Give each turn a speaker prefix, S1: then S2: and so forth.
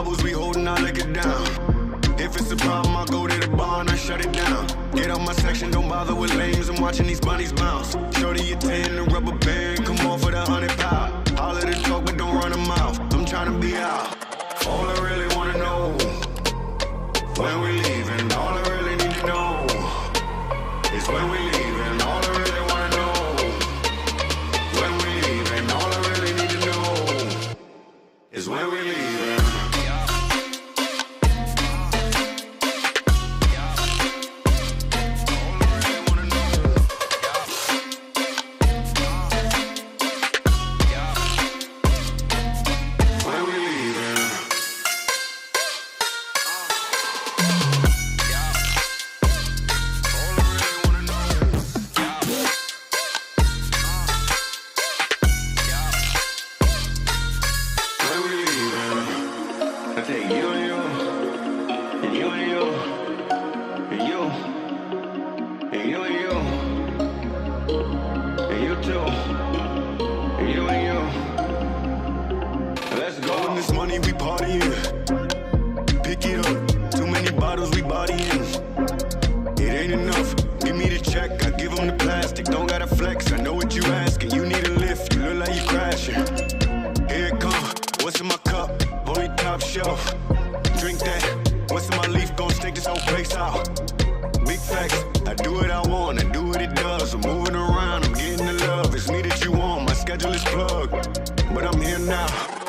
S1: bubbles, we holding our liquor down. If it's a problem, I'll go to the bar and I shut it down. Get out my section, don't bother with lames. I'm watching these bunnies bounce. Shorty, you 10, the rubber band, come off with 100 pounds. All of the talk, but don't run a mouth. I'm trying to be out. All I really wanna know, when we leaving. All I really need to know is when we leaving. All I really wanna know, when we leaving. All I really need to know is when we leaving. Schedule is plugged, but I'm here now.